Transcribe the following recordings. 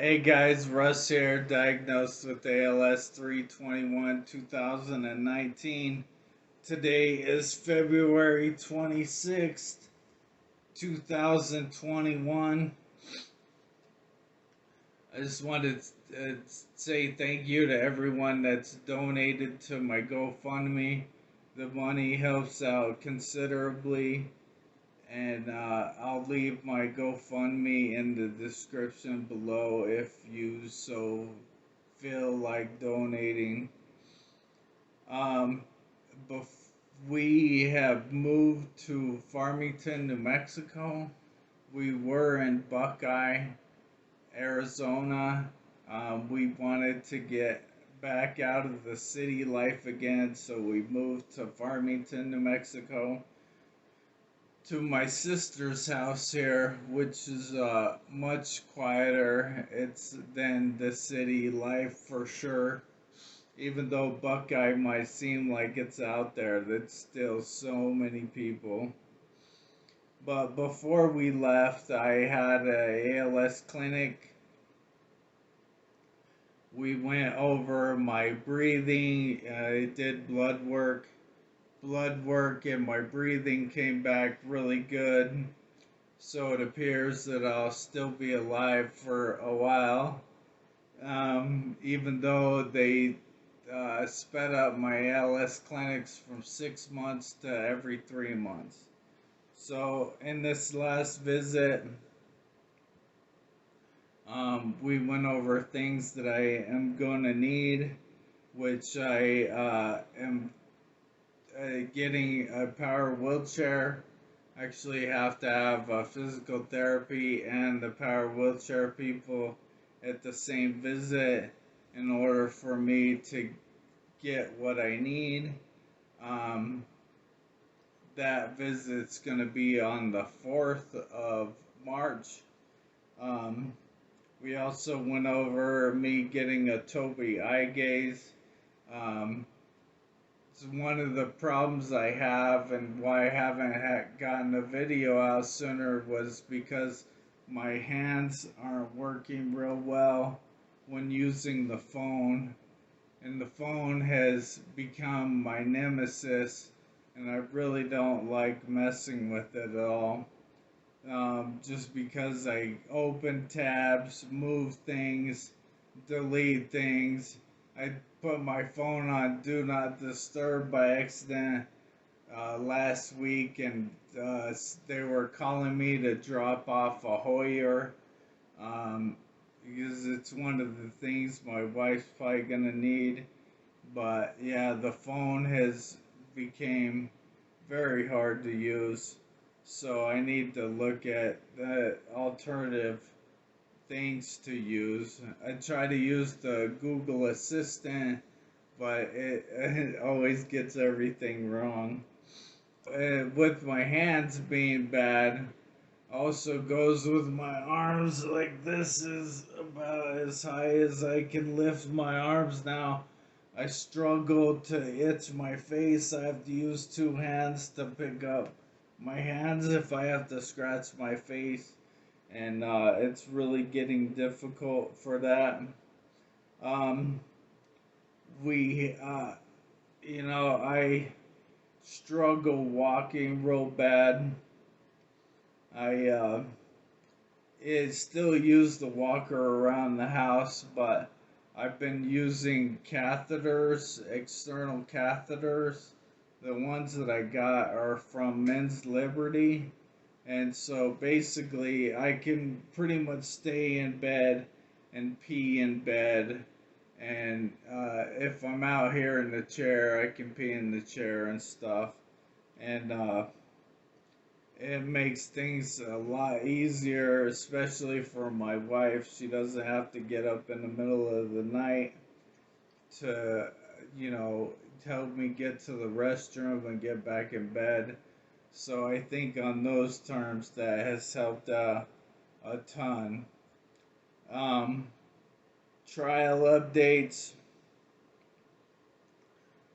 Hey guys, Russ here, diagnosed with ALS 321 2019. Today is February 26th, 2021. I just wanted to say thank you to everyone that's donated to my GoFundMe. The money helps out considerably, and I'll leave my GoFundMe in the description below if you so feel like donating. Um, we have moved to Farmington, New Mexico. We were in Buckeye, Arizona. We wanted to get back out of the city life again, so we moved to Farmington, New Mexico, to my sister's house here, which is much quieter. It's than the city life for sure. Even though Buckeye might seem like it's out there, there's still so many people. But before we left, I had a ALS clinic. We went over my breathing. I did blood work. Blood work and my breathing came back really good. So it appears that I'll still be alive for a while. Even though they sped up my ALS clinics from 6 months to every 3 months. So in this last visit, we went over things that I am going to need, which I am getting a power wheelchair. Actually have to have physical therapy and the power wheelchair people at the same visit in order for me to get what I need. Um, that visit's going to be on the 4th of March. Um, we also went over me getting a Tobii eye gaze. Um, it's one of the problems I have, and why I haven't gotten a video out sooner was because my hands aren't working real well when using the phone, and the phone has become my nemesis, and I really don't like messing with it at all. Just because I open tabs, move things, delete things. I put my phone on Do Not Disturb by accident last week, and they were calling me to drop off a Hoyer, um, because it's one of the things my wife's probably gonna need. But yeah, the phone has became very hard to use, so I need to look at the alternative things to use. I try to use the Google Assistant, but it always gets everything wrong. With my hands being bad, also goes with my arms. Like, this is about as high as I can lift my arms now. I struggle to itch my face. I have to use two hands to pick up my hands if I have to scratch my face, and it's really getting difficult for that. Um, we, I struggle walking real bad. I still use the walker around the house, but I've been using catheters, external catheters. The ones that I got are from Men's Liberty. And so basically, I can pretty much stay in bed and pee in bed. And if I'm out here in the chair, I can pee in the chair and stuff. And it makes things a lot easier, especially for my wife. She doesn't have to get up in the middle of the night to, you know, help me get to the restroom and get back in bed. So I think on those terms that has helped out a ton. Um, Trial updates.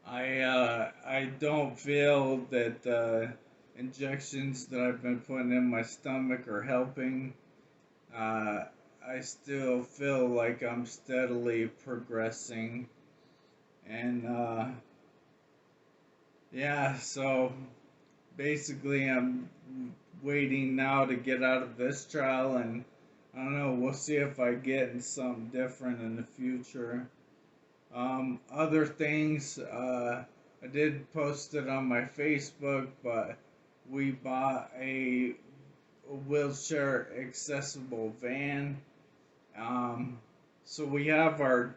I don't feel that injections that I've been putting in my stomach are helping. Uh, I still feel like I'm steadily progressing. And yeah, so basically, I'm waiting now to get out of this trial, and I don't know, we'll see if I get something different in the future. Other things, I did post it on my Facebook, but we bought a wheelchair accessible van. Um, so we have our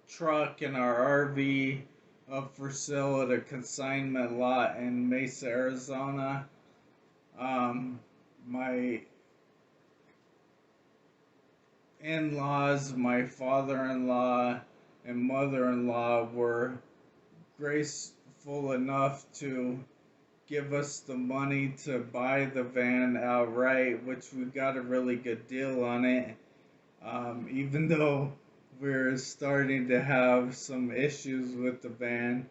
truck and our RV up for sale at a consignment lot in Mesa, Arizona. My in-laws, my father-in-law and mother-in-law were graceful enough to give us the money to buy the van outright, which we got a really good deal on it. Even though we're starting to have some issues with the van,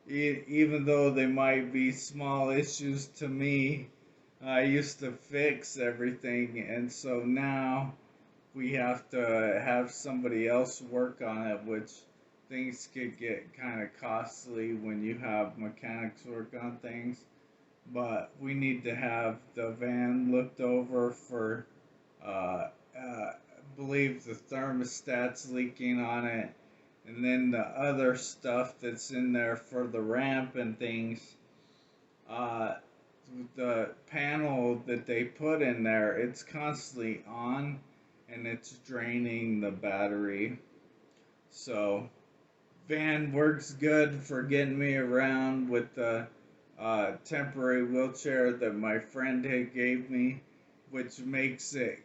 even though they might be small issues to me, I used to fix everything, and so now we have to have somebody else work on it, which things could get kind of costly when you have mechanics work on things. But we need to have the van looked over for, I believe the thermostat's leaking on it, and then the other stuff that's in there for the ramp and things. Uh, the panel that they put in there, it's constantly on and it's draining the battery. So, van works good for getting me around with the temporary wheelchair that my friend had gave me, which makes it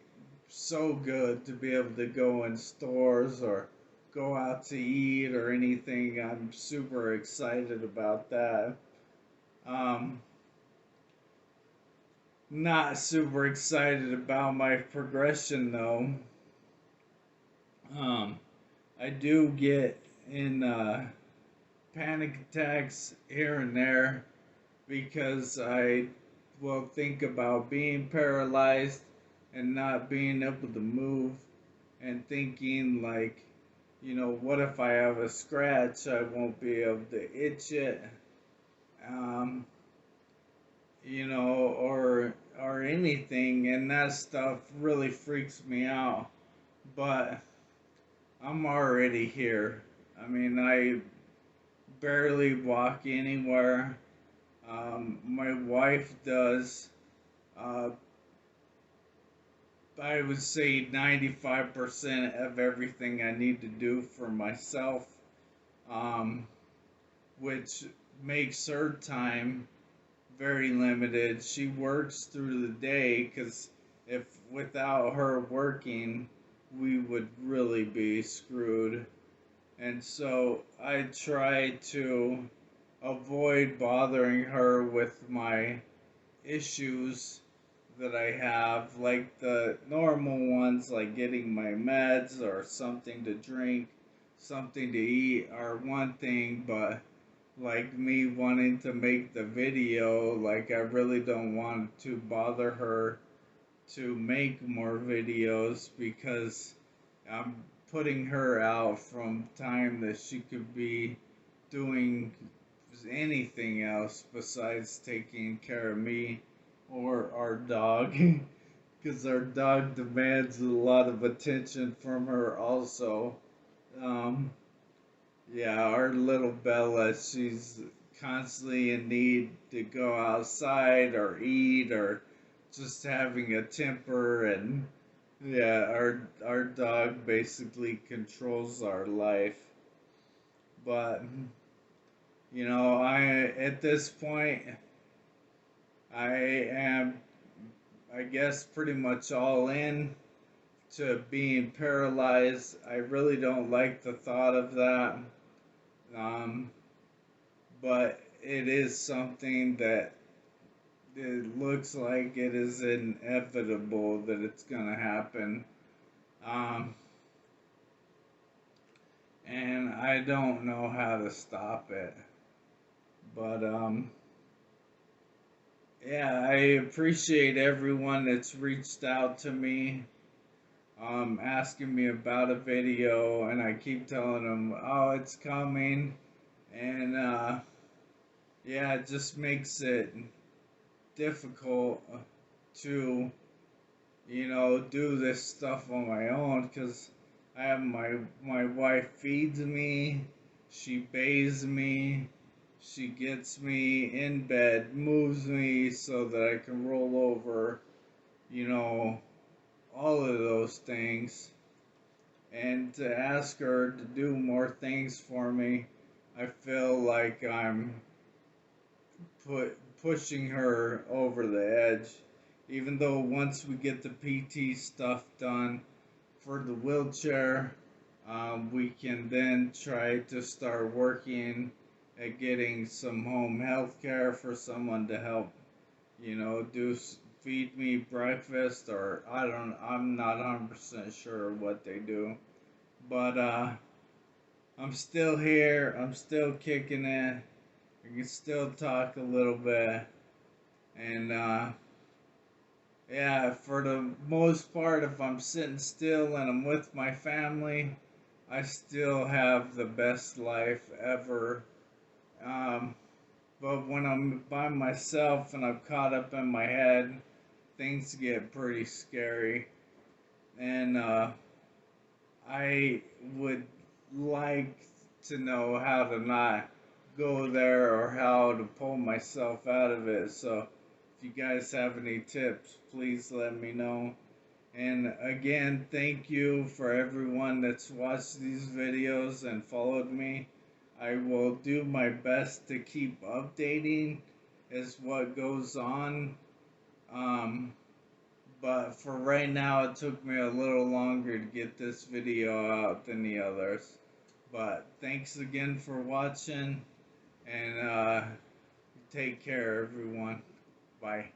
so good to be able to go in stores or go out to eat or anything. I'm super excited about that. Um, Not super excited about my progression though. Um, I do get in panic attacks here and there because I will think about being paralyzed and not being able to move and thinking like, what if I have a scratch? I won't be able to itch it. Um, or anything, and that stuff really freaks me out. But I'm already here. I mean, I barely walk anywhere. My wife does, uh, I would say 95% of everything I need to do for myself, um, which makes her time very limited. She works through the day because if without her working, we would really be screwed. And so I try to avoid bothering her with my issues that I have, like the normal ones, like getting my meds or something to drink, something to eat, are one thing, but like me wanting to make the video, like I really don't want to bother her to make more videos because I'm putting her out from time that she could be doing anything else besides taking care of me or our dog because our dog demands a lot of attention from her also. Um, yeah, our little Bella, she's constantly in need to go outside or eat or just having a temper, and yeah, our dog basically controls our life. But I at this point I am, I guess, pretty much all in to being paralyzed. I really don't like the thought of that. Um, but it is something that it looks like it is inevitable that it's going to happen. Um, and I don't know how to stop it. But, yeah, I appreciate everyone that's reached out to me. asking me about a video, and I keep telling them, oh, it's coming. And yeah, it just makes it difficult to, do this stuff on my own because I have my wife feeds me, she bathes me, she gets me in bed, moves me so that I can roll over, you know, all of those things. And to ask her to do more things for me, I feel like I'm pushing her over the edge. Even though once we get the PT stuff done for the wheelchair, we can then try to start working at getting some home health care for someone to help, do feed me breakfast, or I'm not 100% sure what they do. But I'm still here, I'm still kicking it. I can still talk a little bit. And yeah, for the most part, if I'm sitting still and I'm with my family, I still have the best life ever. Um, but when I'm by myself and I'm caught up in my head, things get pretty scary. And I would like to know how to not go there or how to pull myself out of it. So if you guys have any tips, please let me know. And again, thank you for everyone that's watched these videos and followed me. I will do my best to keep updating as what goes on. Um, but for right now, it took me a little longer to get this video out than the others. But thanks again for watching, and take care, everyone. Bye.